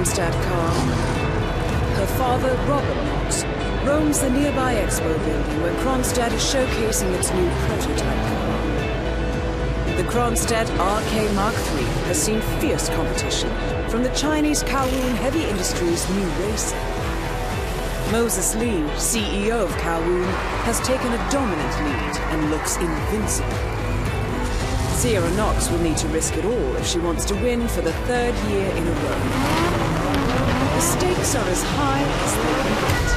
Kronstadt car. Her father, Robert Knox, roams the nearby expo building where Kronstadt is showcasing its new prototype car. The Kronstadt RK Mark III has seen fierce competition from the Chinese Kowloon Heavy Industries' new racer. Moses Lee, CEO of Kowloon, has taken a dominant lead and looks invincible. Sierra Knox will need to risk it all if she wants to win for the 3rd year in a row. The stakes are as high as they can get.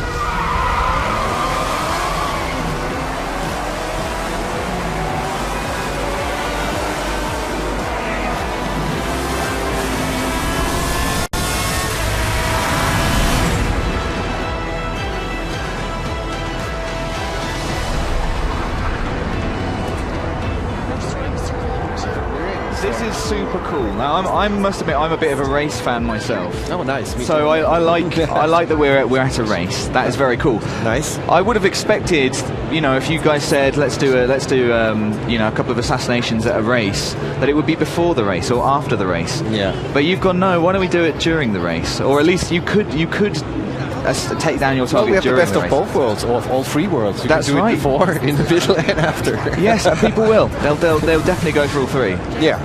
This is super cool. Now, I must admit, I'm a bit of a race fan myself. Oh, nice. Me so I like that we're at a race. That is very cool. Nice. I would have expected, you know, if you guys said let's do you know, a couple of assassinations at a race, that it would be before the race or after the race. Yeah. But you've gone, no. Why don't we do it during the race? Or at least you could take down your target. Well, we have the during best of both worlds, or of all 3 worlds. That's can do right. It before, in the middle, and after. Yes, and people will. They'll definitely go for all 3. Yeah.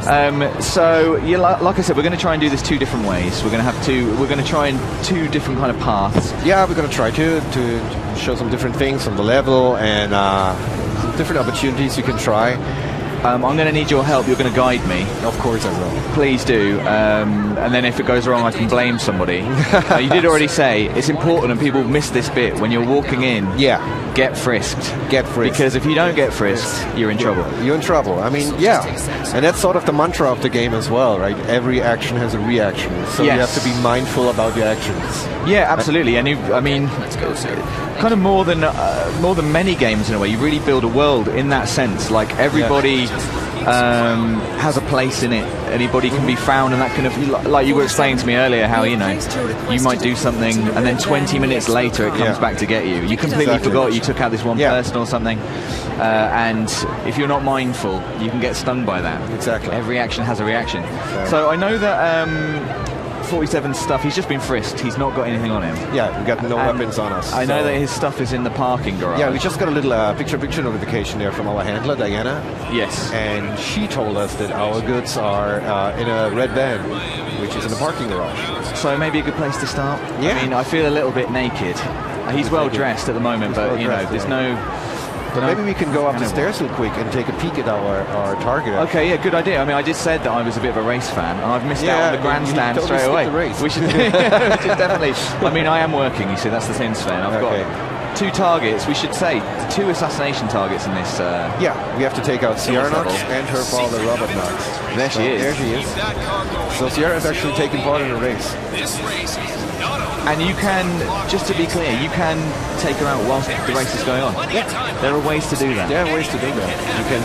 So, like I said, we're going to try and do this 2 different ways. We're going to try in 2 different kind of paths. Yeah, we're going to try to show some different things on the level and some different opportunities you can try. I'm going to need your help. You're going to guide me. Of course I will. Please do. And then if it goes wrong, I can blame somebody. You did already say it's important, and people miss this bit when you're walking in. Yeah. Get frisked. Get frisked. Because if you don't get frisked, you're in trouble. You're in trouble. I mean, yeah. And that's sort of the mantra of the game as well, right? Every action has a reaction. So you have to be mindful about your actions. Yeah, absolutely. And I mean, kind of more than many games in a way. You really build a world in that sense. Like everybody has a place in it. Anybody can be found, and that kind of, like you were explaining to me earlier, how you might do something, and then 20 minutes later it comes back to get you. You completely forgot you took out this one person or something, and if you're not mindful, you can get stung by that. Exactly. Every action has a reaction. So I know that 47 stuff, he's just been frisked, he's not got anything on him. Yeah, we got no weapons on us. I know that his stuff is in the parking garage. Yeah, we just got a little picture-picture notification there from our handler, Diana. Yes. And she told us that our goods are in a red van, which is in the parking garage. So maybe a good place to start? Yeah. I mean, I feel a little bit naked. He's well dressed at the moment, but you know, there's no... But maybe we can go up the stairs real quick and take a peek at our target. Okay, yeah, good idea. I mean, I just said that I was a bit of a race fan, and I've missed out on the grandstand totally straight away. The race. We should definitely. I mean, I am working. You see, that's the thing, Sven. I've got 2 targets. We should say 2 assassination targets in this. Yeah, we have to take out Sierra Knox and her father, Robert Knox. There she is. There she is. So Sierra is actually taking part in a race. And you can, just to be clear, you can take her out whilst the race is going on. Yeah. There are ways to do that. There are ways to do that. You can,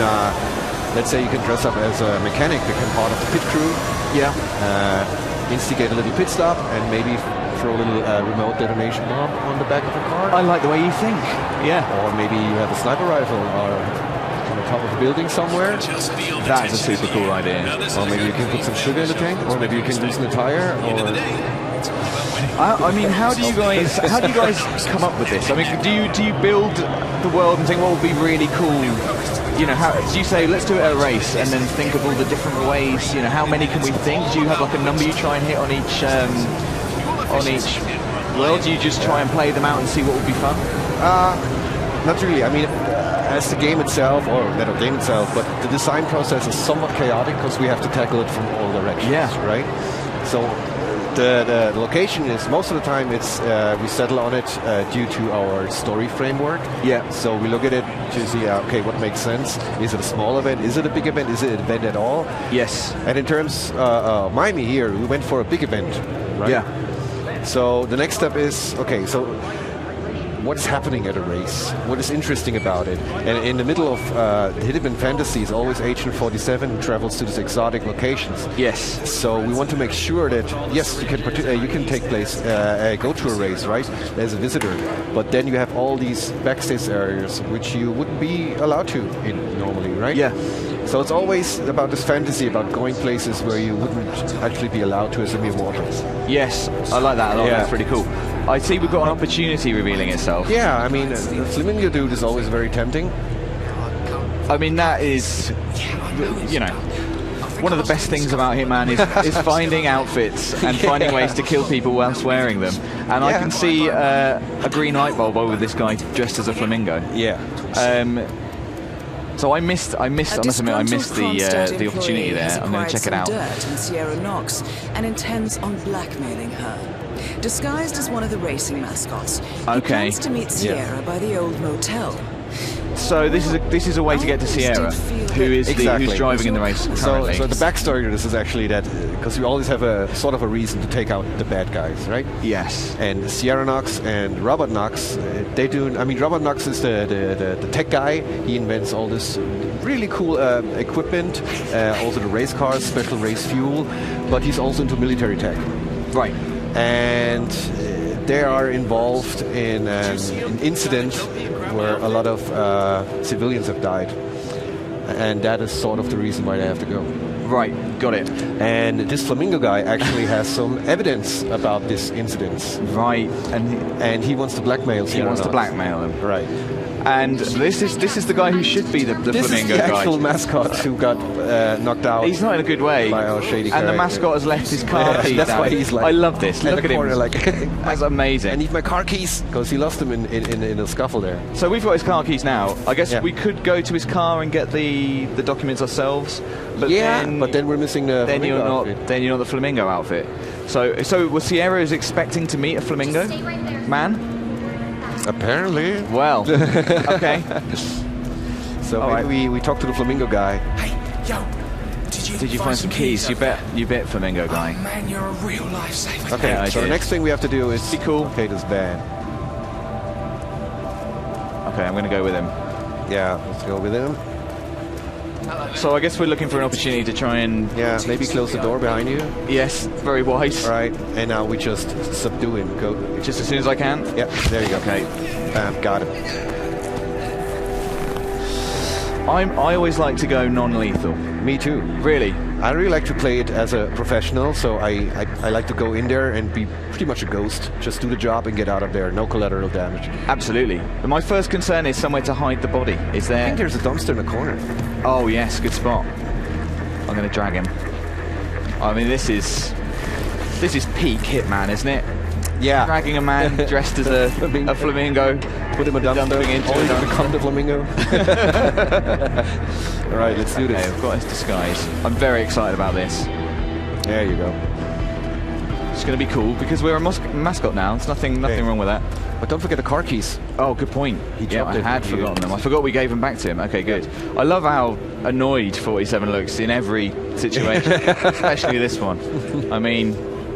let's say you can dress up as a mechanic, become part of the pit crew. Yeah. Instigate a little pit stop and maybe throw a little remote detonation bomb on the back of the car. I like the way you think. Yeah. Or maybe you have a sniper rifle on the top of a building somewhere. That's a super cool idea. Or maybe you can put some sugar in the tank. Or maybe you can loosen the tire. Or I mean, how do you guys come up with this? I mean, do you build the world and think what would be really cool? You know, how do you say let's do it at a race and then think of all the different ways? You know, how many can we think? Do you have like a number you try and hit on each world? Do you just try and play them out and see what would be fun? Not really. I mean, as the game itself, or not the game itself, but the design process is somewhat chaotic because we have to tackle it from all directions. Yeah. Right. So the location is, most of the time it's we settle on it due to our story framework. Yeah. So we look at it to see, okay, what makes sense? Is it a small event? Is it a big event? Is it an event at all? Yes. And in terms of Miami here, we went for a big event, right? Yeah. So the next step is, okay, so what's happening at a race? What is interesting about it? And in the middle of Hitman Fantasy is always Agent 47 who travels to these exotic locations. Yes. So we want to make sure that, yes, you can take place, go to a race, right, as a visitor, but then you have all these backstage areas which you wouldn't be allowed to in normally, right? Yeah. So it's always about this fantasy about going places where you wouldn't actually be allowed to as a mere mortal. Yes, I like that a lot. That's pretty cool. I see we've got an opportunity revealing itself. Yeah, I mean, the Flamingo dude is always very tempting. I mean, that is, you know, one of the best things about Hitman is finding outfits and finding ways to kill people whilst wearing them. And I can see a green light bulb over this guy dressed as a flamingo. Yeah. So I missed. I must admit, I missed the opportunity there. I'm going to check it out. Dirt in Sierra Knox and intends on blackmailing her. Disguised as one of the racing mascots, he plans to meet Sierra by the old motel. So this is a way to get to Sierra, who's driving in the race currently. So the backstory to this is actually that because we always have a sort of a reason to take out the bad guys, right? Yes. And Sierra Knox and Robert Knox, they do. I mean, Robert Knox is the tech guy. He invents all this really cool equipment, also the race cars, special race fuel, but he's also into military tech. Right. And they are involved in an incident where a lot of civilians have died, and that is sort of the reason why they have to go. Right, got it. And this Flamingo guy actually has some evidence about this incident. Right, and he wants to blackmail. He wants to blackmail him. Right. And this is the guy who should be the Flamingo guy. This is the actual mascot who got knocked out. He's not in a good way. By our shady and character. the mascot has left his car keys. That's why he's like. I love this. Look at him. Like, that's amazing. I need my car keys because he lost them in a scuffle there. So we've got his car keys now. I guess we could go to his car and get the documents ourselves. But then we're missing the. Then you're not. Outfit. Then you're not the Flamingo outfit. So was Sierra is expecting to meet a Flamingo man? Apparently. Well, okay. So maybe we talk to the Flamingo guy. Hey, yo, did you find some keys? You bet, Flamingo guy. Oh, man, you're a real lifesaver. Okay, so the next thing we have to do is locate this van. Okay, I'm going to go with him. Yeah, let's go with him. So I guess we're looking for an opportunity to try and... Yeah, maybe close the door behind you. Yes, very wise. Right, and now we just subdue him. Go. Just as soon as I can? Yeah, there you go. Okay. Got it. I always like to go non-lethal. Me too. Really? I really like to play it as a professional, so I like to go in there and be pretty much a ghost. Just do the job and get out of there. No collateral damage. Absolutely. But my first concern is somewhere to hide the body. Is there? I think there's a dumpster in the corner. Oh yes, good spot. I'm going to drag him. I mean, this is peak Hitman, isn't it? Yeah. Dragging a man dressed as a flamingo. Put him a dumpster into only to become the flamingo. All right, let's do this. Okay, I've got his disguise. I'm very excited about this. There you go. It's going to be cool because we're a mascot now. There's nothing wrong with that. But don't forget the car keys. Oh, good point. I had forgotten them. I forgot we gave them back to him. Okay, good. I love how annoyed 47 looks in every situation, especially this one. I mean,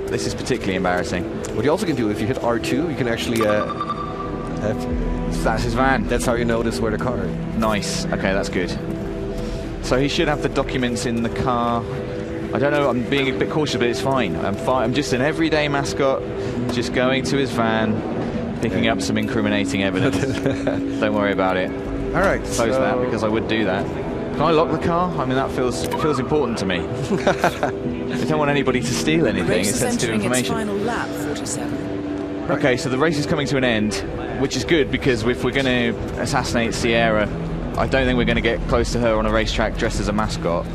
this is particularly embarrassing. What you also can do, if you hit R2, you can actually... that's his van. That's how you notice where the car is. Nice. Okay, that's good. So he should have the documents in the car. I don't know, I'm being a bit cautious, but it's fine. I'm just an everyday mascot, just going to his van, picking up some incriminating evidence. Don't worry about it. All right. Close that, because I would do that. Can I lock the car? I mean, it feels important to me. I don't want anybody to steal anything. It's sensitive information. Its final lap, 47. Right. Okay, so the race is coming to an end, which is good, because if we're going to assassinate Sierra, I don't think we're going to get close to her on a racetrack dressed as a mascot.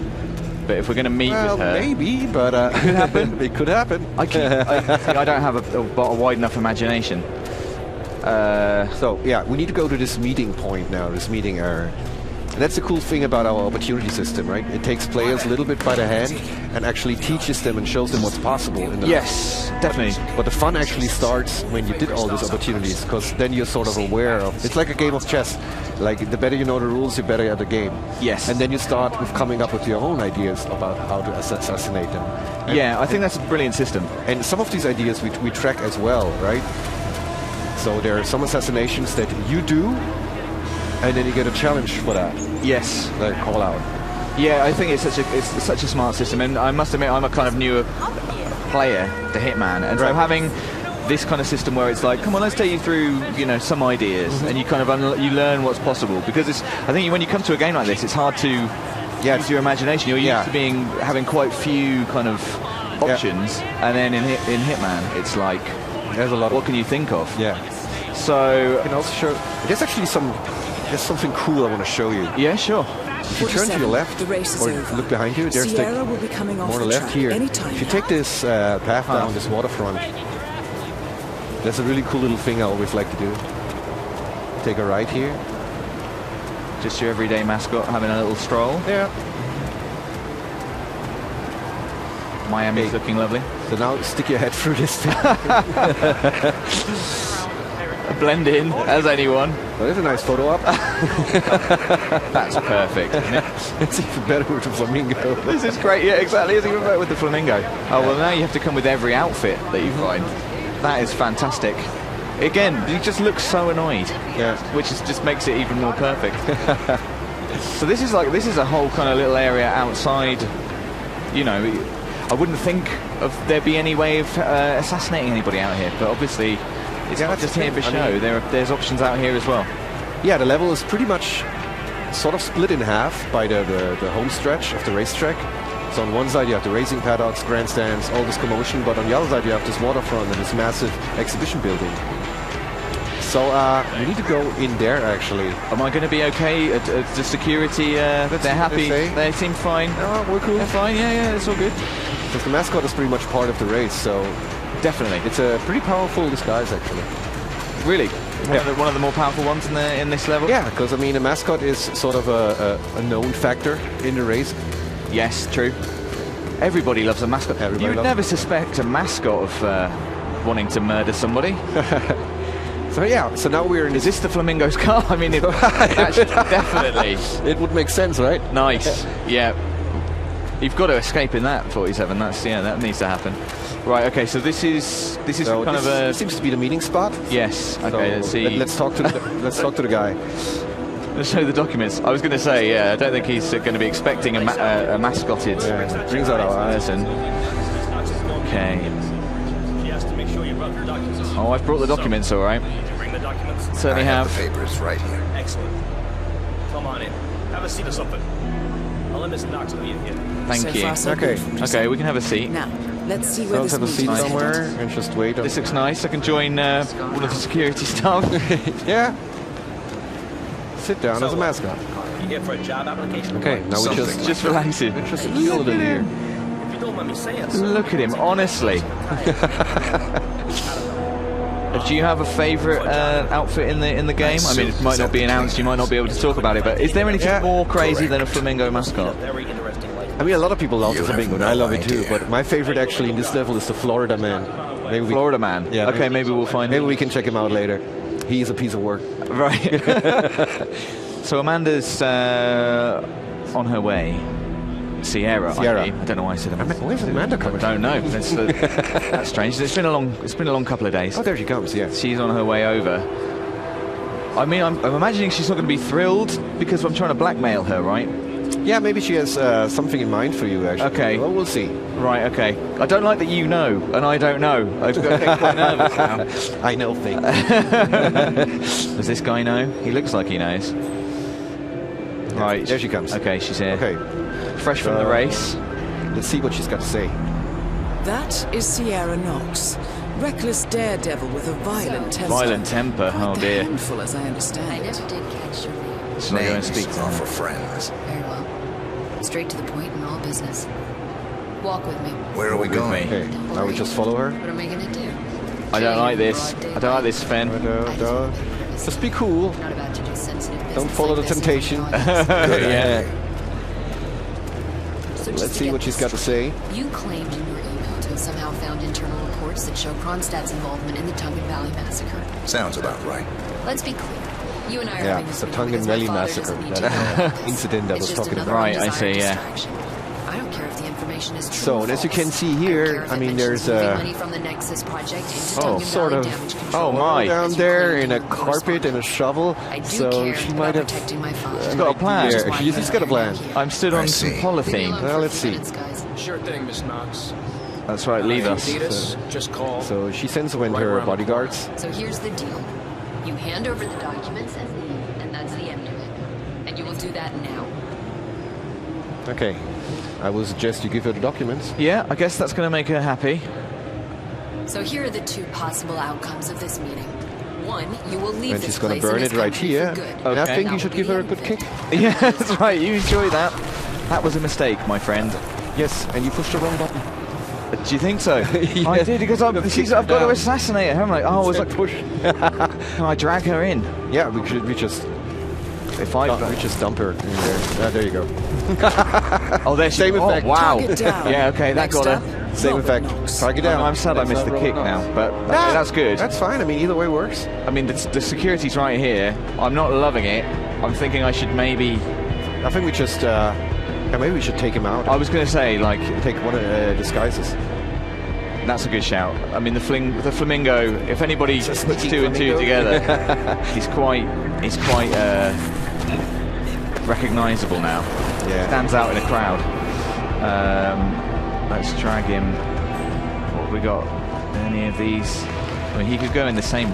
But if we're going to meet with her... maybe, but... it could happen. It could happen. I don't have a wide enough imagination. So, yeah, we need to go to this meeting point now, this meeting area. And that's the cool thing about our opportunity system, right? It takes players a little bit by the hand and actually teaches them and shows them what's possible. Yes, definitely. But the fun actually starts when you did all these opportunities, because then you're sort of aware of... It's like a game of chess. Like, the better you know the rules, the better at the game. Yes. And then you start with coming up with your own ideas about how to assassinate them. And yeah, I think that's a brilliant system. And some of these ideas we track as well, right? So there are some assassinations that you do, and then you get a challenge for that. Yes. Like call out. Yeah, I think it's such a smart system, and I must admit I'm a kind of newer player to Hitman, and so having this kind of system where it's like, come on, let's take you through, some ideas, and you kind of you learn what's possible, because I think when you come to a game like this, it's hard to use your imagination. You're used to having quite few kind of options, and then in Hitman, it's like there's a lot. What can you think of? Yeah. So I can also show. There's actually something cool I want to show you. Yeah, sure. If you turn to your left, or look behind you, there's Sierra will be coming off more on the left here. If you take this path down this waterfront, there's a really cool little thing I always like to do. Take a right here. Just your everyday mascot having a little stroll. Yeah. Miami's looking lovely. So now stick your head through this thing. Blend in as anyone. Well, there's a nice photo up. That's perfect, isn't it? It's even better with the flamingo. This is great. Yeah, exactly. It's even better with the flamingo. Oh, well, now you have to come with every outfit that you find. That is fantastic. Again, he just looks so annoyed. Yeah. Which just makes it even more perfect. So this is a whole kind of little area outside. You know, I wouldn't think of there be any way of assassinating anybody out here, but obviously it's not just here for show. There's options out here as well. Yeah, the level is pretty much sort of split in half by the home stretch of the racetrack. So on one side you have the racing paddocks, grandstands, all this commotion, but on the other side you have this waterfront and this massive exhibition building. So we need to go in there actually. Am I going to be okay? The security, they're happy. They seem fine. Oh, we're cool. They're fine. Yeah, it's all good. Because the mascot is pretty much part of the race, so definitely, it's a pretty powerful disguise actually. Really, one of the more powerful ones in this level. Yeah, because I mean, a mascot is sort of a known factor in the race. Yes, true. Everybody loves a mascot. You would never suspect a mascot of wanting to murder somebody. So yeah, so now we're in. Is this the Flamingo's car? I mean, definitely. It would make sense, right? Nice. Yeah. You've got to escape in that 47. That needs to happen. Right. Okay. So this is so kind of a. Seems to be the meeting spot. Yes. Okay. So let's see. Let's talk to the guy. Let's show the documents. I was going to say, I don't think he's going to be expecting a mascotted brings out our person. Okay. Oh, I've brought the documents, all right. Certainly have. The papers right here. Excellent. Come on in. Have a seat or something. I'll let Mr. Knox leave here. Thank you. So okay. Okay, we can have a seat. Now, let's see where Let's this have a seat meeting's somewhere headed. and just wait. This looks nice. I can join one of the security staff. Yeah. Sit down as a mascot. You here for a job application? Okay, now we just relaxing. just feel it in here. If you don't mind me saying so. Look at him, honestly. Do you have a favourite outfit in the game? I mean, it might not be announced, you might not be able to talk about it, but is there anything more crazy than a flamingo mascot? Very interesting life. I mean, a lot of people love the flamingo, and I love it too, but my favorite actually in this level is the Florida Man. Florida Man? Yeah. Okay, maybe we'll find Maybe we can check him out later. He's a piece of work. Right. So Amanda's on her way. Sierra. I don't know why I said Amanda. Where's Amanda coming? I don't know. That's strange. It's been a long couple of days. Oh, there she comes. Yeah. She's on her way over. I mean, I'm imagining she's not going to be thrilled because I'm trying to blackmail her, right? Yeah, maybe she has something in mind for you, actually. Okay. Well, we'll see. Right. Okay. I don't like that you know, and I don't know. I've got to get quite nervous now. I know things. Does this guy know? He looks like he knows. Right. There she comes. Okay, she's here. Okay. Fresh from the race. Let's see what she's got to say. That is Sierra Knox, reckless daredevil with a violent temper. Violent temper. Quite Oh the dear. handful, as I understand I it. never did catch your name. She's not going to Names speak to are her. for friends. Very well. Straight to the point in all business. Walk with me. Where are we going? Okay. Don't Now we worry. just follow her. What am I gonna do? I don't like this. Broad I don't like this, Fen. Just be cool. I'm not about to do sensitive business. Don't follow like the this in temptation. front of audience. Yeah. So just Let's to see get what she's this got to say. You claimed in your email to have somehow found internal reports that show Kronstadt's involvement in the Tungan Valley massacre. Sounds about right. Let's be clear. You and I are Yeah, having this the meeting Tungan because my Valley father massacre. doesn't need to That know about this. incident that It's was just talking another about. Right, I undesired see, yeah. distraction. I don't care if the information is true So, or and as you false. can see I don't here, care if I it mean, mentions there's moving a money from the Nexus project into Oh, Tungan sort Valley of damage control. Oh my. down As you there claimed in a in the carpet and a shovel. I do So care she about might have. protecting my father. She's got a plan. Yeah, she's got a plan. I'm stood on I some see. polythene. Well, let's see. Sure thing, Miss Knox. That's right, leave us. Need us? Just call. So she sends away Right her around the bodyguards. So here's the deal. You hand over the documents and leave, and that's the end of it. And you will do that now. Okay. I will suggest you give her the documents. Yeah, I guess that's going to make her happy. So here are the two possible outcomes of this meeting. One, you will leave And this she's going to place burn and it right country here. for good. And I Okay. think you should give her a good kick. Yeah, that's right. You enjoy that. That was a mistake, my friend. Yes, and you pushed the wrong button. Do you think so? I Yeah. did because I've got to assassinate her. I'm like, oh, I was like, push. can I drag her in? Yeah, we just dump her in there. There you go. Oh, there she Same is. effect. Oh, wow. Target down. Yeah, okay, that Next got up, her. Same Robert effect. Knox. Target down. I'm sad I missed the kick now, but that's good. That's fine. I mean, either way works. I mean, the security's right here. I'm not loving it. I'm thinking I should maybe... I think we just maybe we should take him out. I was going to say, like, Take one of the disguises. that's a good shout. I mean, the flamingo, if anybody It's a puts sneaky two and two flamingo. together, he's quite recognisable now. Yeah. Stands out in a crowd. Let's drag him. What have we got? Any of these? I mean, he could go in the same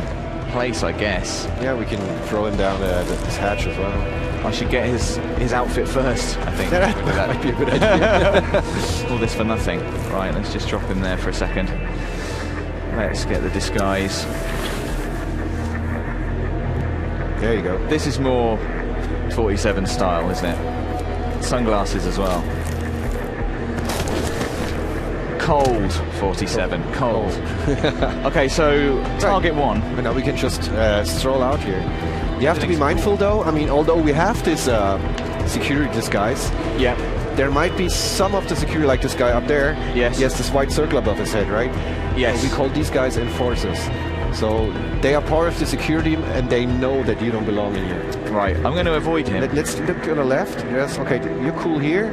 place, I guess. Yeah, we can throw him down this hatch as well. I should get his outfit first, I think. That might be a good idea. All this for nothing. Right, let's just drop him there for a second. Let's get the disguise. There you go. This is more 47 style, isn't it? Sunglasses as well. Cold 47. Cold. Okay, so target one. And now we can just stroll out here. You have to be mindful, though. I mean, although we have this security disguise, Yeah. there might be some of the security, like this guy up there. Yes. He has this white circle above his head, right? Yes. We call these guys enforcers. So they are part of the security, and they know that you don't belong in here. Right, I'm going to avoid him. Let's look on the left. Yes, okay, you're cool here.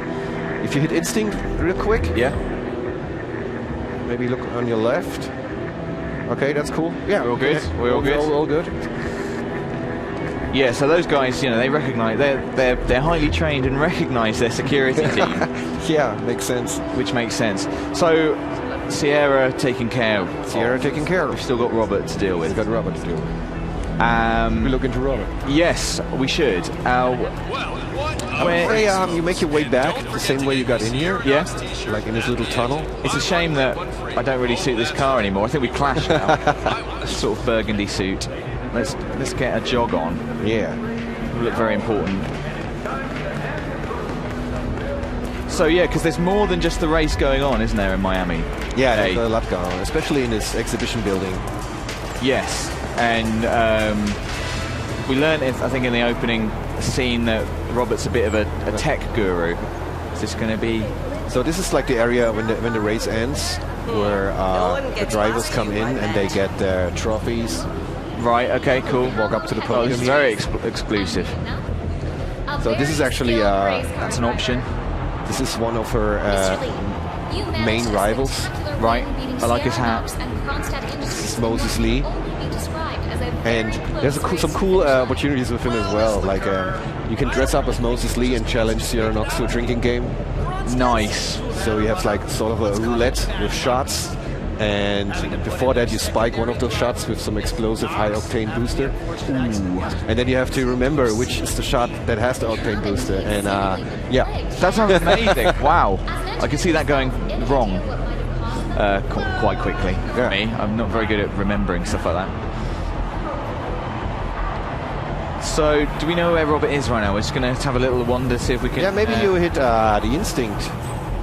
If you hit instinct real quick, Yeah. maybe look on your left. Okay, that's cool. Yeah, We're all good? yeah, We're all good? All good. Yeah, so those guys, you know, they recognise they're highly trained and recognise their security team, Yeah, makes sense. which makes sense. So Sierra taken care of. Sierra taken care We've of. still got Robert to deal We've with. got Robert to do. We look into Robert. Yes, we should. Hey, you make your way back the same way you got in here. Yeah. Like in this little tunnel. It's a shame that I don't really suit this car anymore. I think we clash now. Sort of burgundy suit. Let's get a jog on. Yeah. We look very important. So yeah, because there's more than just the race going on, isn't there, in Miami? Yeah, Hey. there's a lot going on, especially in this exhibition building. Yes, and we learned, I think, in the opening scene that Robert's a bit of a tech guru. Is this going to be? So this is like the area when the race ends, where the drivers come in and they get their trophies. Right, okay, cool. Walk up to the Oh, this podium. is very exclusive. So this is actually That's an option. this is one of her main rivals. Right, I like his hat. This is Moses Lee. And there's some cool opportunities with him as well. Like you can dress up as Moses Lee and challenge Sierra Knox to a drinking game. Nice. So you have like sort of a roulette with shots. And before that, you spike one of those shots with some explosive high-octane booster. And then you have to remember which is the shot that has the octane booster. And yeah, That sounds amazing. Wow. I can see that going wrong quite quickly for Yeah. me. I'm not very good at remembering stuff like that. So, do we know where Robert is right now? We're just going to have a little wander, see if we can... yeah. Maybe you hit the instinct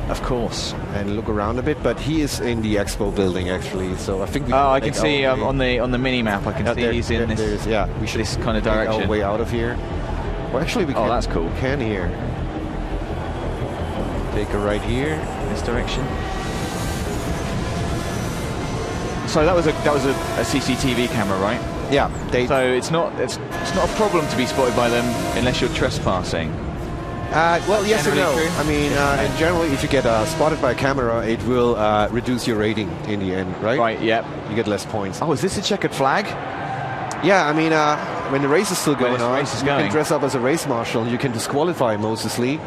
Of course. and look around a bit. But he is in the expo building actually. So I think we. Oh, I can make see our way- on the mini-map, I can see he's in this Yeah, we should this kind of make our direction. way out of here. Well, actually, we Oh, can. that's cool. We can here. Take a right here. This direction. So that was a CCTV camera, right? Yeah, they. So it's not a problem to be spotted by them unless you're trespassing. Well, yes and no. Generally true? I mean, in general, if you get spotted by a camera, it will reduce your rating in the end, right? Right. Yep. You get less points. Oh, is this a checkered flag? Yeah, I mean, when the race is still When going the on, race is you going. can dress up as a race marshal. You can disqualify Moses Lee,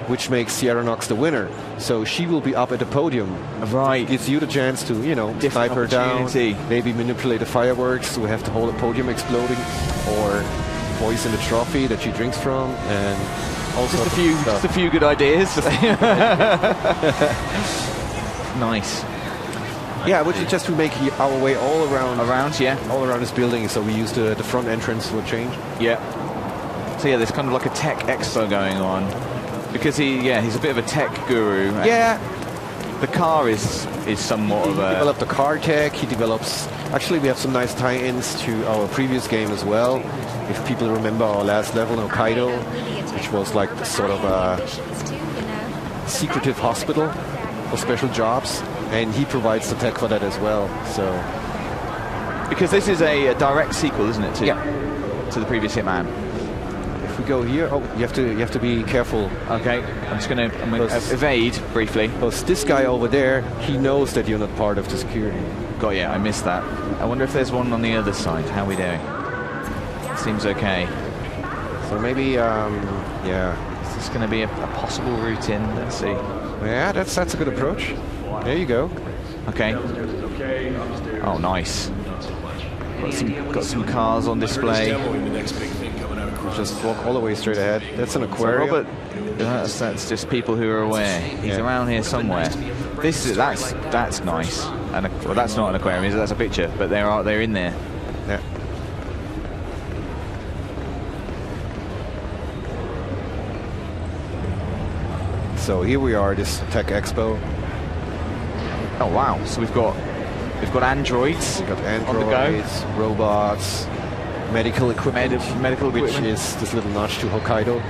which makes Sierra Knox the winner. So she will be up at the podium. Right. Gives you the chance to, Different snipe her down, opportunity. maybe manipulate the fireworks to have the whole podium exploding, or poison the trophy that she drinks from, and sorts of Just stuff. a few good ideas. Nice. Yeah, which is just to make our way all around. Yeah. All around this building, so we use the front entrance for change. Yeah. So yeah, there's kind of like a tech expo going on. Because he's a bit of a tech guru. Yeah. The car is somewhat of He a... developed the car tech, he develops... Actually, we have some nice tie-ins to our previous game as well. If people remember our last level, Hokkaido, which was like sort of a secretive hospital for special jobs. And he provides the tech for that as well, so... Because this is a direct sequel, isn't it, to the previous Hitman? If we go here... Oh, you have to be careful. Okay, I'm just going to evade briefly. Because this guy over there, he knows that you're not part of the security. Got you, I missed that. I wonder if there's one on the other side. How are we doing? Seems okay. So maybe, yeah. Is this going to be a possible route in? Let's see. Yeah, that's a good approach. There you go. Okay. Oh, nice. Got some cars on display. Just walk all the way straight ahead. That's an So aquarium. Robert, that's just people who are aware. He's around here somewhere. That's nice. And well, that's not an aquarium, is it? That's a picture. But they're in there. Yeah. So here we are, this Tech Expo. Oh wow! So we've got androids. We've got on the go. androids, robots, medical equipment, Medical which equipment. is this little notch to Hokkaido.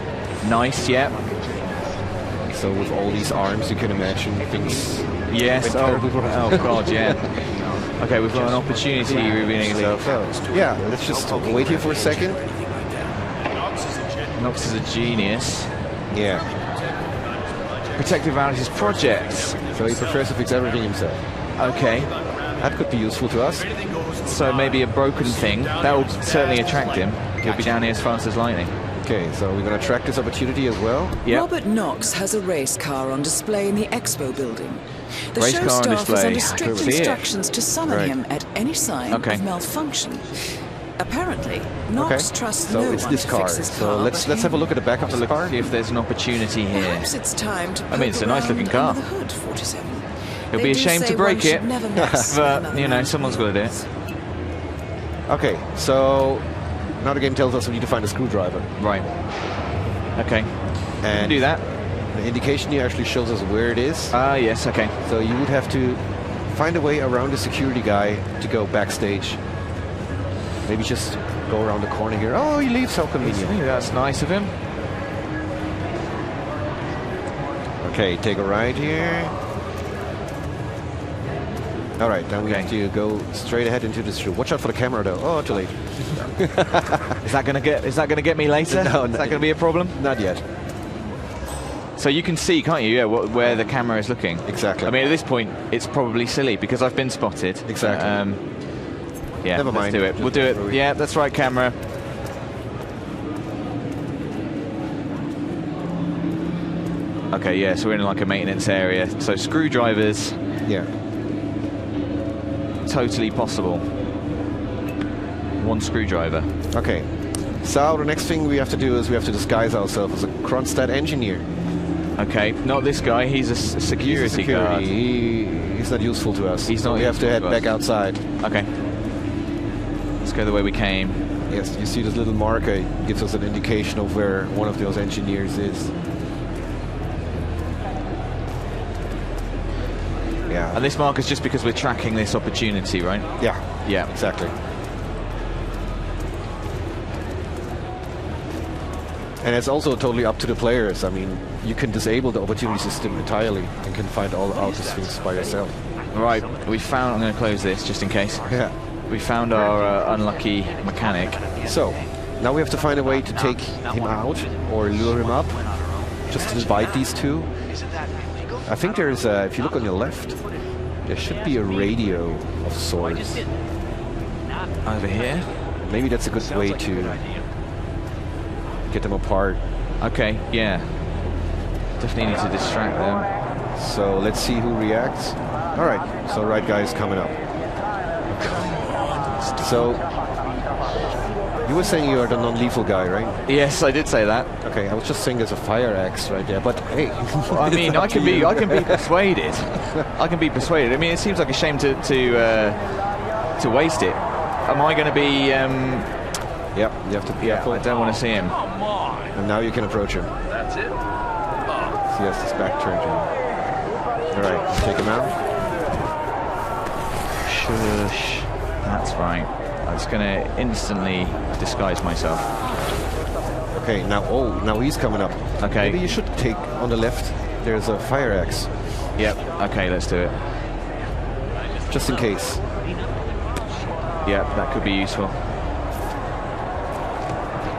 Nice, yeah. So with all these arms, you can imagine things. Yes. Oh God, yeah. Okay, we've got an opportunity revealing itself. So, yeah, let's just wait here for a second. Nox is a genius. Yeah. Protective Analysis Projects. So he prefers to fix everything himself. Okay. That could be useful to us. So maybe a broken thing. That will certainly attract him. He'll be down here as fast as lightning. Okay, so we're going to track this opportunity as well. Yep. Robert Knox has a race car on display in the expo building. The Race show car on staff is display. under strict See it. instructions to summon Right. him at any sign Okay. of malfunction. Apparently, Knox trusts So no it's one this to car. fix his So car let's but have a him. look at the back of the car. See if there's an opportunity here. Perhaps it's time to I mean, it's a nice looking poke car. around under the hood, 47. It'll They be a do shame say to break one should it, never mess with but another you know, man's someone's got to do it. Okay, so now the game tells us we need to find a screwdriver. Right. Okay. And Do that. the indication here actually shows us where it is. Ah, yes. Okay. So you would have to find a way around the security guy to go backstage. Maybe just go around the corner here. Oh, he leaves. How convenient. Maybe that's nice of him. Okay, take a right here. All right, then we have to go straight ahead into the street. Watch out for the camera, though. Oh, too late. Is that gonna get me later? No, Is that gonna be a problem? Not yet. So you can see, can't you? Yeah, where the camera is looking. Exactly. I mean, at this point, it's probably silly because I've been spotted. Exactly. Yeah. Never mind. Let's do it. We'll do it. Yeah, that's right, camera. Okay. Yeah. So we're in like a maintenance area. So screwdrivers. Yeah. Totally possible. One screwdriver. Okay. So the next thing we have to do is we have to disguise ourselves as a Kronstadt engineer. Okay, not this guy. He's a security guard. He's not useful to us. He's so not we have to head useful to us. back outside. Okay. Let's go the way we came. Yes, you see this little marker. It gives us an indication of where one of those engineers is. Yeah. And this mark is just because we're tracking this opportunity, right? Yeah. Yeah. Exactly. And it's also totally up to the players. I mean, you can disable the opportunity system entirely and can find all out these things by yourself. Right, we found... I'm going to close this just in case. Yeah. We found our unlucky mechanic. So, now we have to find a way to take him out or lure him up. Just to invite these two. I think there's a... If you look on your left, there should be a radio of sorts. Over here? Maybe that's a good way to get them apart. Okay, yeah. Definitely need to distract them. So let's see who reacts. All right, so right guy is coming up. So You were saying you are the non-lethal guy, right? Yes, I did say that. Okay, I was just saying there's a fire axe right there, but hey. Well, I mean, I can be persuaded. I can be persuaded. I mean, it seems like a shame to waste it. Am I going to be? Yep, you have to be careful. I don't want to see him. And now you can approach him. That's it? So he has his back turned to him. All right, take him out. Shush. That's right. I was going to instantly disguise myself. Okay, now he's coming up. Okay. Maybe you should take on the left. There's a fire axe, Yep. Okay, let's do it. just in case. Yep, that could be useful.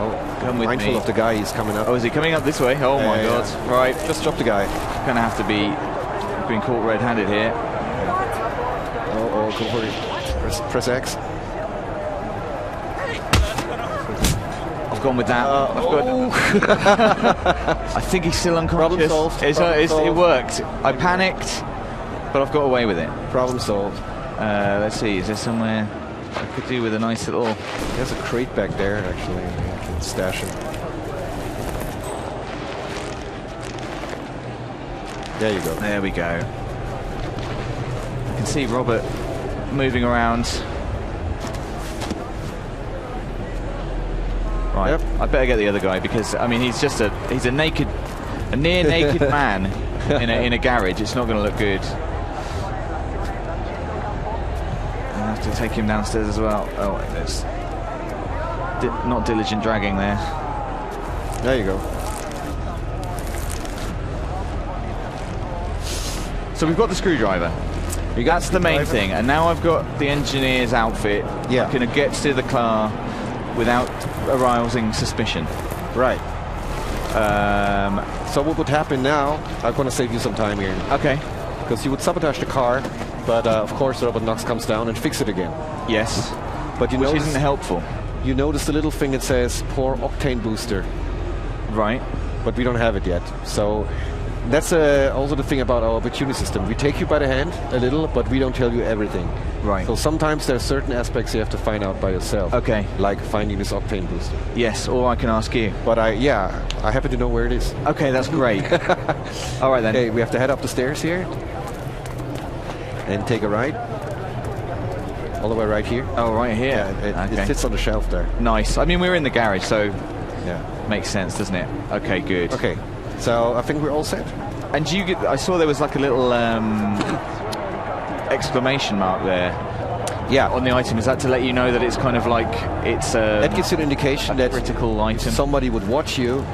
Oh, Come with mindful me. of the guy. He's coming up. Oh, is he coming up this way? Oh my God! Yeah. Right, Just drop the guy. gonna have to be being caught red-handed here. Oh, go for it. Press X. I've gone with that. I think he's still unconscious. Problem solved. It worked. I panicked, but I've got away with it. Problem solved. Let's see. Is there somewhere I could do with a nice little? There's a crate back there, actually. I can stash him. There you go. There we go. I can see Robert moving around. Right. Yep. I better get the other guy because I mean he's a near naked man in a garage. It's not going to look good. I have to take him downstairs as well. Oh, there's not diligent dragging there. There you go. So we've got the screwdriver. That's the main screwdriver. thing. And now I've got the engineer's outfit. Yeah. I can get to the car without arousing suspicion. Right. So what would happen now? I'm going to save you some time here. Okay. Because you would sabotage the car, but of course Robert Knox comes down and fix it again. Yes. But you Which notice, isn't helpful. you notice the little thing that says poor octane booster, Right. but we don't have it yet. So that's also the thing about our opportunity system. We take you by the hand a little, but we don't tell you everything. Right. So sometimes there are certain aspects you have to find out by yourself. Okay. Like finding this octane booster. Yes, or I can ask you. But I happen to know where it is. Okay, that's great. All right then. Okay, we have to head up the stairs here. And take a right. All the way right here. Oh, right here. Yeah, it Okay. sits on the shelf there. Nice. I mean, we're in the garage, so Yeah. makes sense, doesn't it? Okay, good. Okay, so I think we're all set. And do you get? I saw there was like a little exclamation mark there. Yeah. On the item. Is that to let you know that it's kind of like it's That gives you an indication that critical item? if somebody would watch you,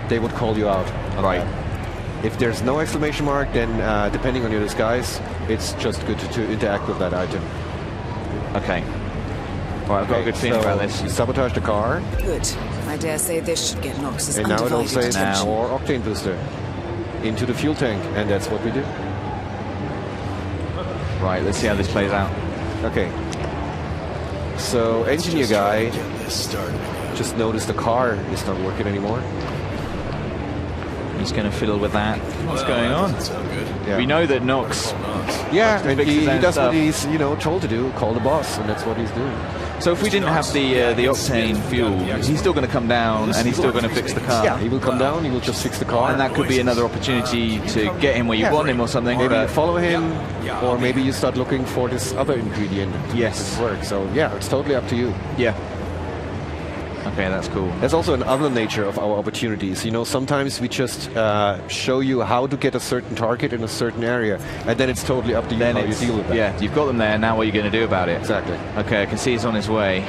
they would call you out. on Right. that. If there's no exclamation mark, then depending on your disguise, it's just good to interact with that item. Okay. Right, I've got a good feeling about this. You sabotage the car, Good. I dare say this should get Knox's and now it all undivided says attention. more octane booster into the fuel tank, and that's what we do. Right, let's see how this plays out. Okay. So engineer guy just noticed the car is not working anymore. He's going to fiddle with that. What's going on? Yeah. We know that Knox. Yeah, and fix his he own does stuff. what he's told to do. Call the boss, and that's what he's doing. So if we didn't have the octane fuel, he's still going to come down and he's still going to fix the car. Yeah, he will come down. He will just fix the car, And that could be another opportunity to get him where you want him or something. Maybe you but follow him, or maybe you start looking for this other ingredient. Yes. to work. So yeah, it's totally up to you. yeah. Okay, that's cool. There's also another nature of our opportunities. Sometimes we just show you how to get a certain target in a certain area, and then it's totally up to you Then how you it's, deal with that. yeah, you've got them there. Now what are you going to do about it? Exactly. Okay, I can see he's on his way.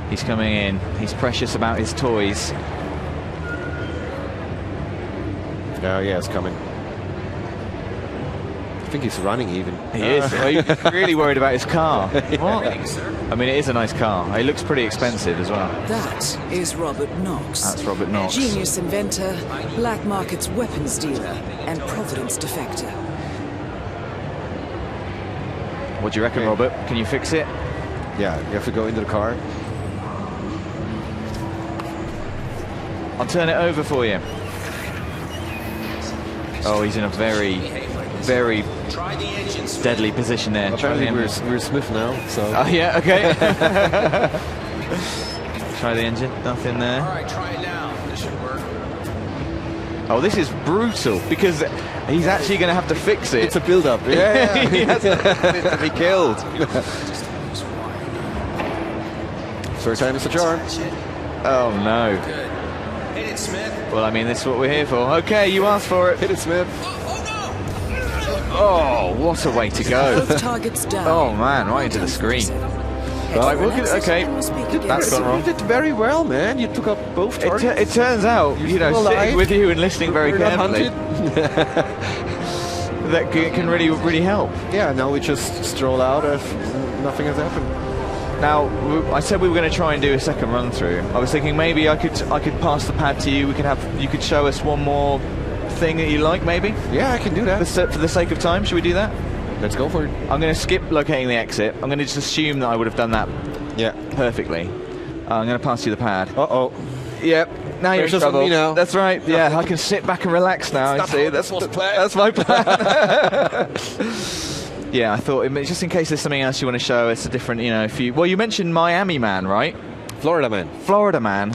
He's coming in. He's precious about his toys. Yeah, it's coming. I think he's running even. He is. Well, he's really worried about his car. What? I mean, it is a nice car. It looks pretty expensive as well. That is Robert Knox. That's Robert Knox. Genius inventor, black markets weapons dealer, and Providence defector. What do you reckon, Okay. Robert? Can you fix it? Yeah, you have to go into the car. I'll turn it over for you. Oh, he's in a very, very deadly position there. Apparently Try him. we're Smith now, so Oh, yeah, okay. Try the engine. Nothing there. All right, try it now. This should work. Oh, this is brutal because he's actually going to have to fix it. It's a build-up. Yeah, he has to be killed. Third time is a charm. Oh no. Good. Hit it, Smith. Well, I mean, this is what we're here for. Okay, you asked for it. Hit it, Smith. Oh, what a way to go. Both targets down. Oh man, right into the screen. Right, we'll get, okay, that's gone wrong. You did very well, man. You took up both targets. It turns out, you know, still alive. sitting with you and listening very We're not carefully, hunted. that can really help. Yeah, now we just stroll out as nothing has happened. Now, I said we were going to try and do a second run through. I was thinking maybe I could pass the pad to you. You could show us one more thing that you like, maybe. Yeah, I can do that. For the sake of time, should we do that? Let's go for it. I'm going to skip locating the exit. I'm going to just assume that I would have done that perfectly. I'm going to pass you the pad. Uh-oh. Yep. Now you're in Pressure's on trouble. me now. That's right. Yeah, I can sit back and relax now. I see. That's my plan. Yeah, I thought just in case there's something else you want to show us, a different, you know, well, you mentioned Miami Man, right? Florida Man. Florida Man.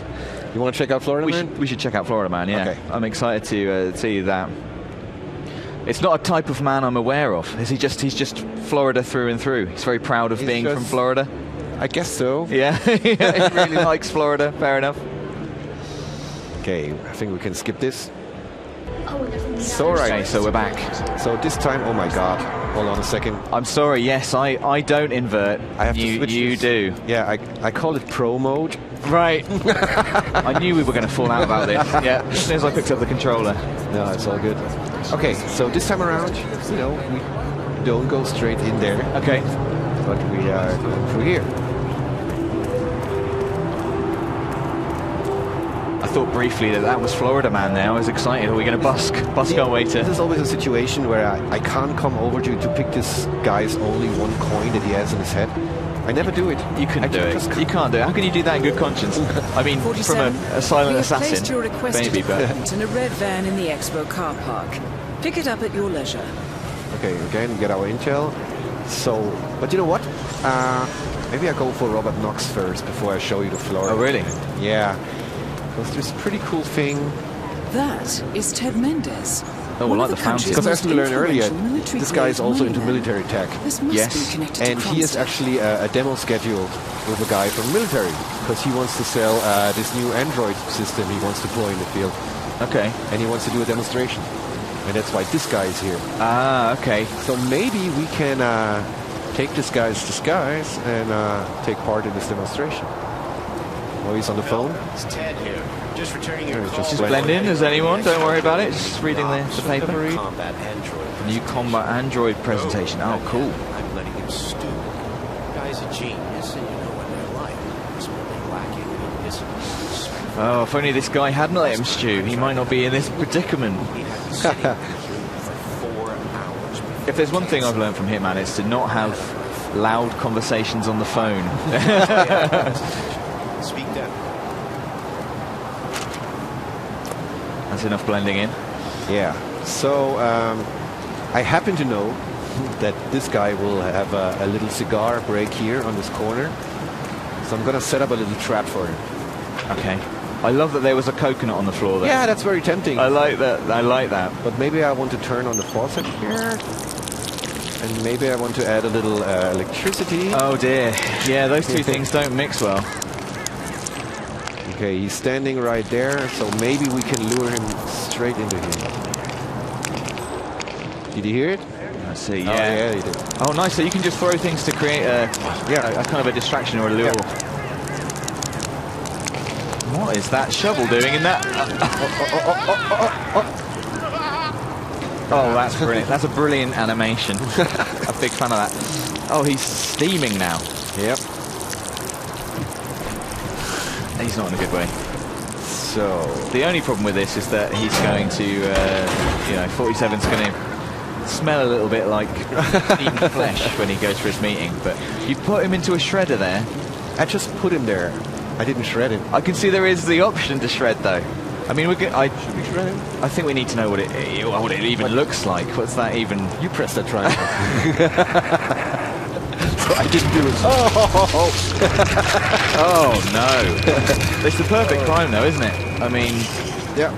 You want to check out Florida Man? We should check out Florida Man. Yeah. Okay. I'm excited to see that. It's not a type of man I'm aware of. He's just Florida through and through. He's very proud of being from Florida. I guess so. Yeah, he really likes Florida. Fair enough. Okay, I think we can skip this. So Okay, so we're back. So this time, oh my god. Hold on a second. I'm sorry. Yes, I don't invert. I have to switch You this. do. Yeah, I call it pro mode. Right. I knew we were going to fall out about this. Yeah. As soon as I picked up the controller. No, it's all good. Okay, so this time around, you know, we don't go straight in there, Okay. but we are going through here. I thought briefly that was Florida Man there. I was excited. Are we going to busk our way This to... is always a situation where I can't come over to pick this guy's only one coin that he has in his head. I never do it. You couldn't do it. just You can't do it. How can you do that in good conscience? I mean, from 47, a silent we have placed assassin, your requested maybe, but... equipment in a red van in the Expo car park. Pick it up at your leisure. Okay, again, get our intel. So, but you know what? Maybe I go for Robert Knox first before I show you the Florida. Oh, really? Yeah. Because there's a pretty cool thing. That is Ted Mendez. Oh, well, like the fountain. Because as we learned earlier, this guy is also into military tech. This must Yes. be connected And to he has Kronstadt. actually a demo schedule with a guy from the military. Because he wants to sell this new Android system he wants to deploy in the field. Okay. And he wants to do a demonstration. And that's why this guy is here. Ah, okay. So maybe we can take this guy's disguise and take part in this demonstration. Oh, he's on the phone. It's Ted here. Just returning your call. Just blend in as anyone. Don't worry about it. Just reading the paper. Combat Android. New combat Android presentation. Oh, cool. I'm letting him stew. Guy's a genius, and you know what they're like. It's really lacking in discipline. Oh, if only this guy hadn't let him stew, he might not be in this predicament. He had to sit for 4 hours. If there's one thing I've learned from Hitman, it's to not have loud conversations on the phone. Speak then. That's enough blending in. Yeah. So I happen to know that this guy will have a little cigar break here on this corner. So I'm going to set up a little trap for him. Okay. I love that there was a coconut on the floor there. Yeah, that's very tempting. I like that. I like that. But maybe I want to turn on the faucet here. And maybe I want to add a little electricity. Oh dear. Yeah, those two things don't mix well. Okay, he's standing right there, so maybe we can lure him straight into here. Did you hear it? I see. Oh, yeah, he did. Oh, nice. So you can just throw things to create a kind of a distraction or a lure. Yeah. What is that shovel doing in that? Oh, that's brilliant. That's a brilliant animation. A big fan of that. Oh, he's steaming now. Yep. He's not in a good way. So The only problem with this is that he's going to, 47's going to smell a little bit like steamed flesh when he goes for his meeting. But you put him into a shredder there. I just put him there. I didn't shred him. I can see there is the option to shred, though. I mean, Should we shred him? I think we need to know what it even looks like. What's that even? You press that triangle. So I didn't do it. Oh no! It's the perfect crime, though, isn't it? I mean, Yeah.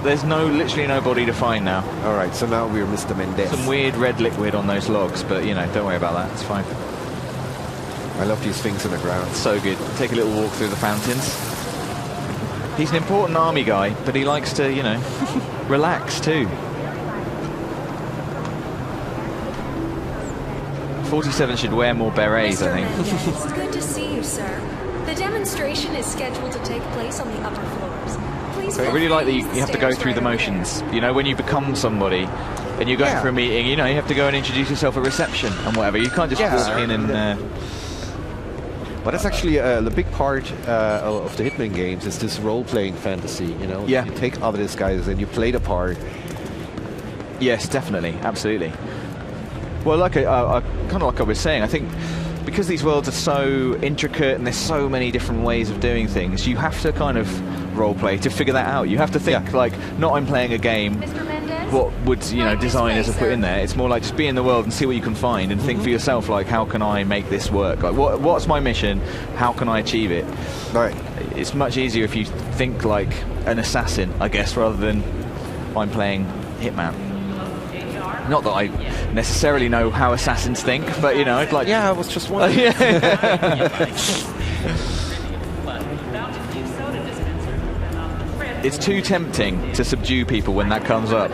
there's literally no body to find now. All right, so now we're Mr. Mendez. Some weird red liquid on those logs, but you know, don't worry about that. It's fine. I love these things in the ground. So good. Take a little walk through the fountains. He's an important army guy, but he likes to, you know, relax too. 47 should wear more berets, I think. It's good to see you, sir. The demonstration is scheduled to take place on the upper floors. Please I really like that you have to go through the motions. You know, when you become somebody and you're going for a meeting, you know, you have to go and introduce yourself at reception and whatever. You can't just walk in and... But that's actually the big part of the Hitman games is this role-playing fantasy, you know? Yeah. You take other guys and you play the part. Yes, definitely. Absolutely. Well, like kind of like I was saying, I think because these worlds are so intricate and there's so many different ways of doing things, you have to kind of role-play to figure that out. You have to think, like, not I'm playing a game, what would, you know, designers have put in there. It's more like just be in the world and see what you can find and think for yourself, like, how can I make this work? Like, what's my mission? How can I achieve it? Right. It's much easier if you think like an assassin, I guess, rather than I'm playing Hitman. Not that I necessarily know how assassins think, but, you know, I'd like... Yeah, I was just wondering. It's too tempting to subdue people when that comes up.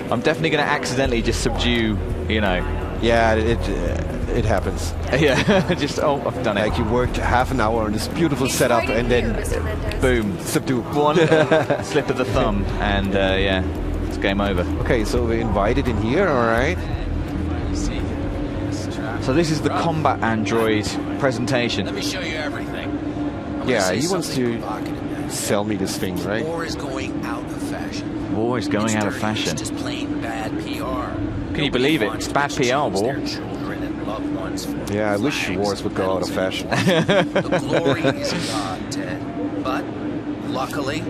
I'm definitely going to accidentally just subdue, you know. Yeah, it happens. Yeah, just, oh, I've done it. Like you worked half an hour on this beautiful setup and then boom, subdue. One slip of the thumb and yeah, it's game over. Okay, so we're invited in here, all right. So this is the combat android presentation. Let me show you everything. Yeah, he wants to sell me this thing, right? War is going out of fashion. War is going out of fashion. It's just plain bad PR. Can you believe it? It's bad PR, war. Yeah, I wish wars would go out of fashion. The glory is gone, Ted. But luckily,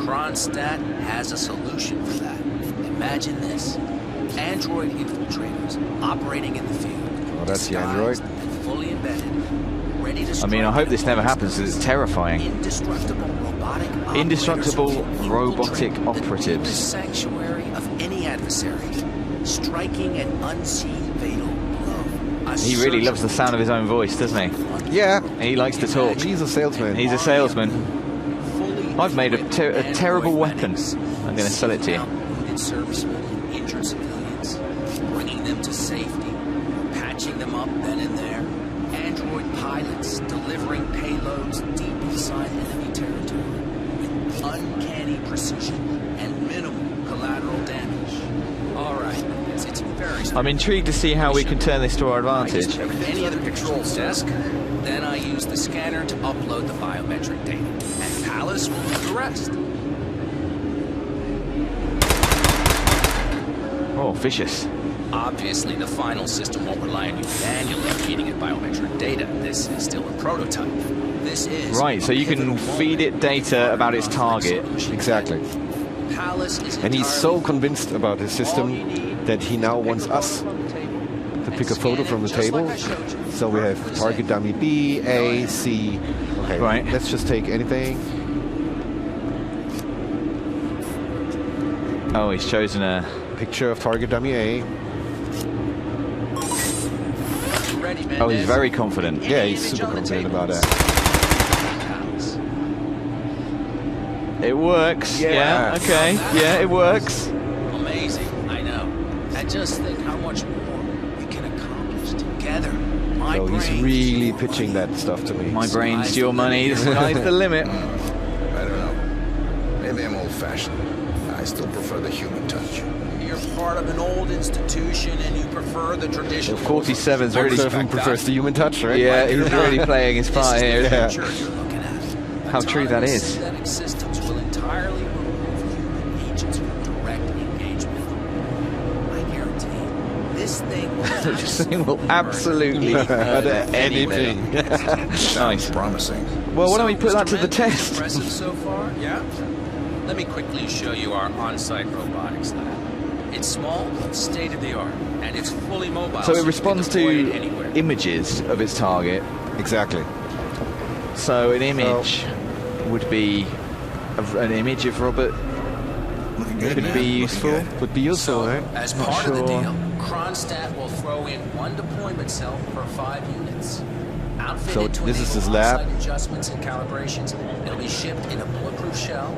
Kronstadt has a solution for that. Imagine this: android infiltrators operating in the field. Oh, that's the android. And fully embedded, ready to I mean, I hope this never happens because it's terrifying. Indestructible robotic operatives. The sanctuary of any adversary, striking an unseen fatal blow. He really loves the sound of his own voice, doesn't he? Yeah. He likes to talk. He's a salesman. He's a salesman. I've made a terrible weapon. I'm going to sell it to you. Wounded servicemen and injured civilians, bringing them to safety, patching them up then and there. Android pilots delivering payloads deep inside enemy territory with uncanny precision and minimal collateral damage. All right, it's very. I'm intrigued to see how we can turn this to our advantage. Any other control desk, then I use the scanner to upload the biometric data, and Palace will do the rest. Oh, vicious. Obviously, the final system won't rely on you manually feeding it biometric data. This is still a prototype. This is right. So you can feed it data about its target. Exactly. And he's so convinced about his system that he now wants us to pick a photo from the table. So we have target dummy B, A, C. Okay, right. Let's just take anything. Oh, he's chosen a picture of target dummy A. Oh, he's very confident. Yeah, he's super confident about that. It works. Yeah. Okay. Yeah, it works. Amazing. I know. And just think how much more we can accomplish together. So he's really pitching that stuff to me. My brain's your money. The sky's the limit. I don't know. Maybe I'm old-fashioned. I still prefer the human touch. You're part of an old institution and you prefer the traditional. 47's really prefers the human touch, right? Yeah, he's really playing his part here. Yeah. How true that is. Synthetic systems will entirely remove human agents from direct engagement. I guarantee this thing will This thing will absolutely anything. Nice. Promising. Well, why don't we put that to the test? Impressive so far, yeah. Let me quickly show you our on-site robotics lab. It's small, state of the art, and it's fully mobile. So it you responds can deploy to it anywhere. images of its target. Exactly. So an image would be an image of Robert. Looking good, Could man. be Looking useful. good. Would be useful, So, right? as Not part of the sure. deal, Kronstadt will throw in 1 deployment cell per 5 units. Outfitted So to this is enable his lab. on-site adjustments and calibrations. It'll be shipped in a bulletproof shell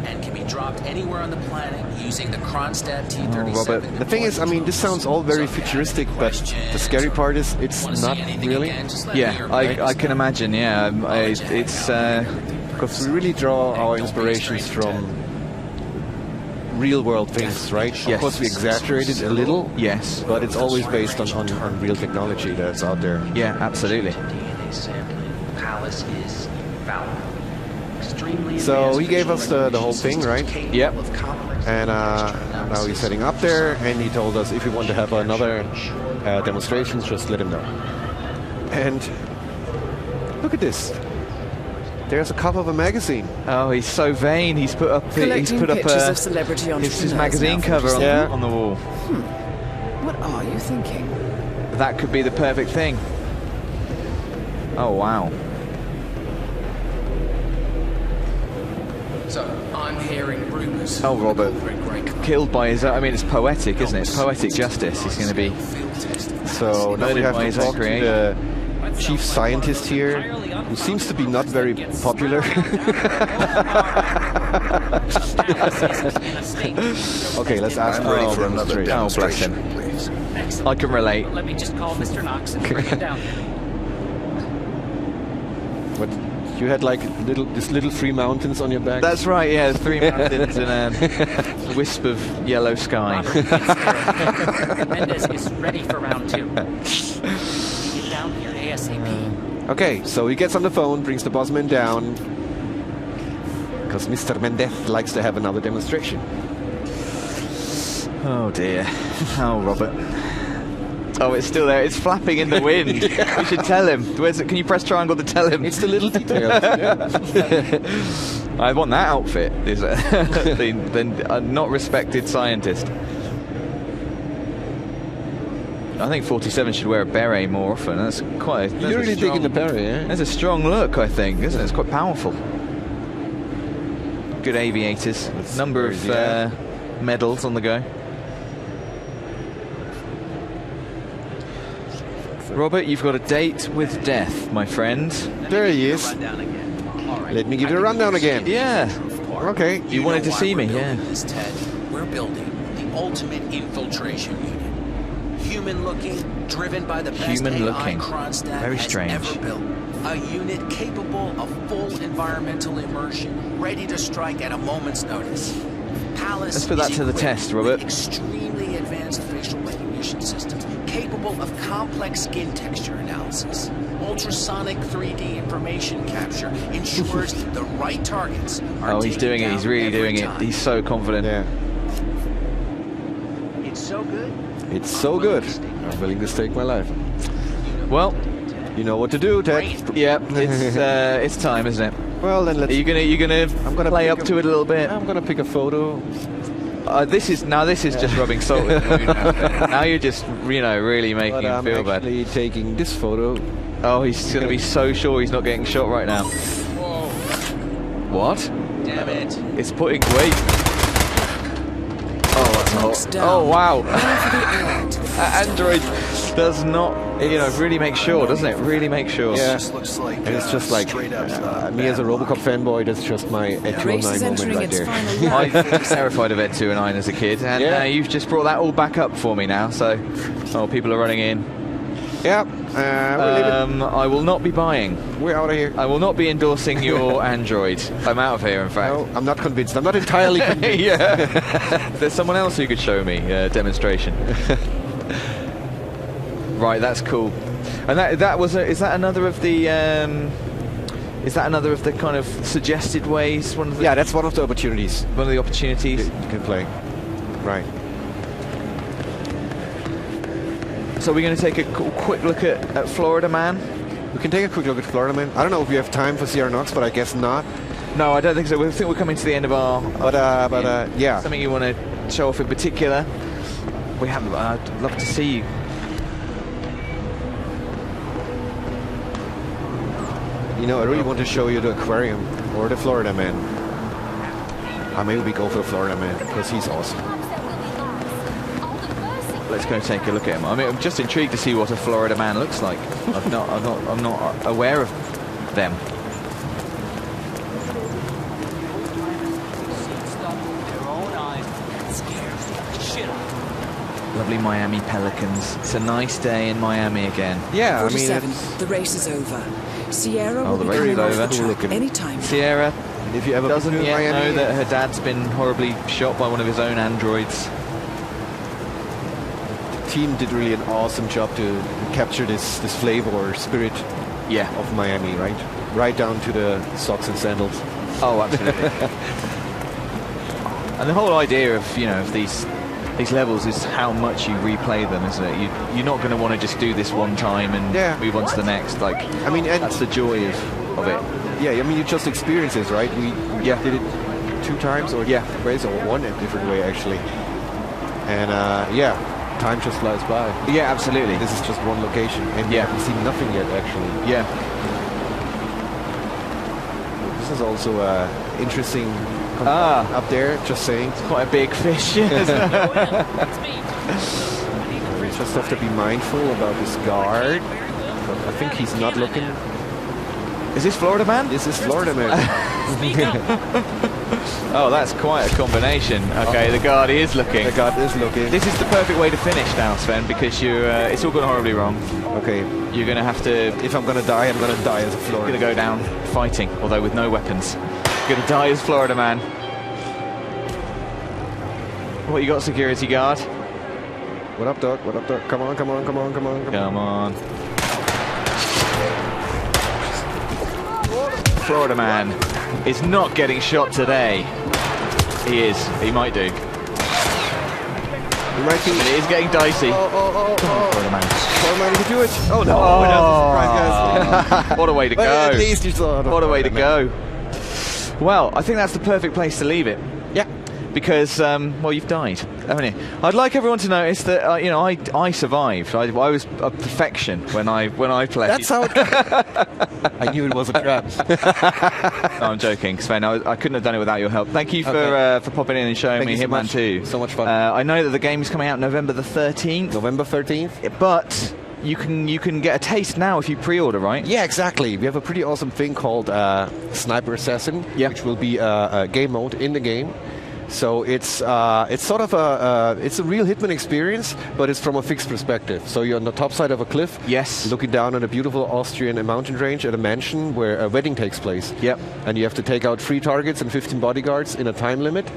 and can be dropped anywhere on the planet using the Kronstadt T-37. Robert, The thing is, I mean, this sounds all very futuristic, but the scary part is it's not really. Yeah, I can imagine. Yeah, it's Because we really draw our inspirations from real-world things, right? Yes. Of course, we exaggerate it a little, yes. but it's always based on real technology that's out there. Yeah, absolutely. DNA sampling. Palace is valuable. Extremely So he advanced gave visual us the whole recognition thing, right? systems Yep. capable of complex And now he's heading up there, and he told us if we want to have another demonstration, just let him know. And look at this. There's a cover of a magazine. Oh, he's so vain. He's put up Collecting pictures of celebrity entrepreneurs his magazine now, cover on, Yeah. on the wall. What are you thinking? That could be the perfect thing. Oh wow. So, I'm hearing rumors. Oh, Robert. Great. Killed by his. I mean, it's poetic, isn't it? It's poetic justice. He's going to be. So now we have by to his own talk to the chief scientist here, who seems to be not very popular. Okay, let's ask I'm ready for him another straight. Oh, bless him. demonstration, please. I can relate. Let me just call Mr. Knox and bring it down. What? You had like these little three mountains on your back. That's right. Yeah, 3 mountains and a wisp of yellow sky. Mendez is ready for round 2. Get down here ASAP. Okay, so he gets on the phone, brings the bossman down, because Mr. Mendez likes to have another demonstration. Oh dear. Oh, Robert. Oh, it's still there. It's flapping in the wind. We should tell him. Where's it? Can you press triangle to tell him? It's the little details. I want that outfit. Is the not respected scientist. I think 47 should wear a beret more often. That's quite. That's You're a really strong, digging the beret, eh? That's a strong look, I think, isn't it? It's quite powerful. Good aviators. Number of yeah. medals on the go. Robert, you've got a date with death, my friend. There he is. Let me give you a rundown again. Yeah. Okay. You wanted to see me, yeah. This, Ted. We're building the ultimate infiltration unit. Human-looking, driven by the best Human-looking. AI Kronstadt Very has strange. ever built. A unit capable of full environmental immersion, ready to strike at a moment's notice. Palace Let's put that is to the equipped test, Robert. with extremely advanced facial recognition systems, capable of complex skin texture analysis. Ultrasonic 3D information capture ensures the right targets are Oh, he's taken doing it. He's down really every doing it. time. He's so confident. Yeah. It's so good. It's so good. I'm willing to stake my life. Well, You know what to do, Ted. yeah, it's time, isn't it? Well, then let's. Are you gonna I'm gonna play pick up to it a little bit? I'm gonna pick a photo. This is just rubbing salt in the wound. Now you're just really making But him I'm feel bad. actually taking this photo. Oh, he's gonna be so sure he's not getting shot right now. Whoa, What? damn it. It's putting weight. Oh, that's Knocks hot. down. Oh, wow. Going for the air to the Android does not, really make sure, doesn't it? Really make sure. Yeah. Just looks like And it's just like me as a RoboCop fanboy. That's just my Ed race is 209 moment entering right its there. final I lap. was terrified of Ed 209 as a kid, and Yeah. you've just brought that all back up for me now. So, people are running in. Yeah, we're leaving. I will not be buying. We're out of here. I will not be endorsing your Android. I'm out of here, in fact. No, I'm not convinced. I'm not entirely convinced. Yeah. There's someone else who could show me a demonstration. Right, that's cool. And that was is that another of the kind of suggested ways? One of the, Yeah, that's one of the opportunities one of the opportunities. you can play. Right. So we're going to take a quick look at Florida Man. We can take a quick look at Florida Man. I don't know if we have time for CR Knox, but I guess not. No, I don't think so. I think we're coming to the end of our. But yeah. Something you want to show off in particular? we have. I'd love to see you. You know, I really want to show you the aquarium or the Florida Man. Maybe we go for the Florida Man because he's awesome. Let's go take a look at him. I mean, I'm just intrigued to see what a Florida Man looks like. I'm not aware of them. Lovely Miami Pelicans. It's a nice day in Miami again. Yeah, 47. The race is over. Sierra will the be race is coming off over. the track anytime. Sierra, if you ever doesn't been to yet Miami, know that her dad's been horribly shot by one of his own androids. The team did really an awesome job to capture this flavor or spirit of Miami, right down to the socks and sandals. Oh, absolutely. And the whole idea of these levels is how much you replay them, isn't it? You're not going to want to just do this one time and move on to the next. Like, I mean, and that's the joy of it. Yeah, I mean, you just experience this, right? We did it 2 times or ways, or one in a different way actually. And time just flies by. Yeah, absolutely. This is just one location, and we haven't seen nothing yet actually. Yeah. This is also interesting. Up there, just saying. It's quite a big fish, isn't it? We just have to be mindful about this guard. But I think he's not looking. Is this Florida Man? This is Florida Man. Oh, that's quite a combination. Okay, the guard is looking. The guard is looking. This is the perfect way to finish now, Sven, because it's all gone horribly wrong. Okay. You're going to have to... If I'm going to die, I'm going to die as a Florida. You're going to go down fighting, although with no weapons. Gonna die as Florida Man. What you got, security guard? What up, Doc? What up, Doc? Come on, come on, come on, come on, come on. Florida Man is not getting shot today. He is. He might do. He might be. It is getting dicey. Oh. Florida Man. Florida Man, you can do it. Oh no! Oh. What a way to go! At least you saw it. What a way to go! Well, I think that's the perfect place to leave it. Yeah. Because, well, you've died, haven't you? I'd like everyone to notice that, I survived. I was a perfection when I played. That's how it... I knew it was a trap. No, I'm joking, Sven. I couldn't have done it without your help. Thank you for popping in and showing me Hitman 2. So much fun. I know that the game is coming out November the 13th. November 13th? But... You can get a taste now if you pre-order, right? Yeah, exactly. We have a pretty awesome thing called Sniper Assassin, which will be a game mode in the game. So it's sort of it's a real Hitman experience, but it's from a fixed perspective. So you're on the top side of a cliff, looking down on a beautiful Austrian mountain range at a mansion where a wedding takes place. Yep. And you have to take out 3 targets and 15 bodyguards in a time limit.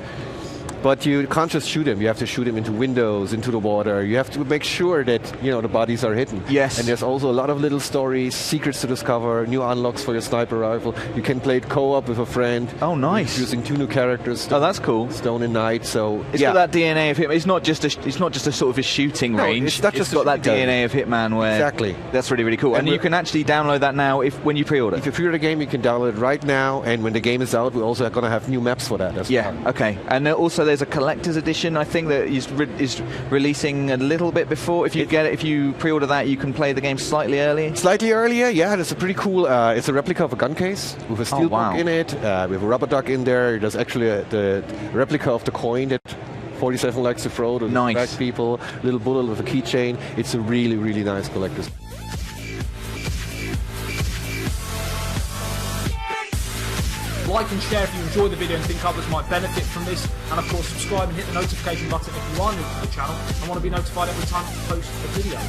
But you can't just shoot him. You have to shoot him into windows, into the water. You have to make sure that the bodies are hidden. Yes. And there's also a lot of little stories, secrets to discover, new unlocks for your sniper rifle. You can play it co-op with a friend. Oh, nice. Using 2 new characters. Oh, that's cool. Stone and Knight. So it's got that DNA of Hitman. It's not just a sort of a shooting range. It's not just got that DNA of Hitman where exactly. That's really, really cool. And you can actually download that now when you pre-order. If you pre-order the game, you can download it right now. And when the game is out, we're also going to have new maps for that as well. Okay. And also there's a collector's edition. I think that is releasing a little bit before. If you pre-order that, you can play the game slightly earlier. Slightly earlier, yeah. It's a pretty cool. It's a replica of a gun case with a steel book in it. We have a rubber duck in there. There's actually the replica of the coin that 47 likes to throw to distract people. Little bullet with a keychain. It's a really, really nice collector's. Like and share if you enjoy the video and think others might benefit from this, and of course subscribe and hit the notification button if you are new to the channel and want to be notified every time I post a video.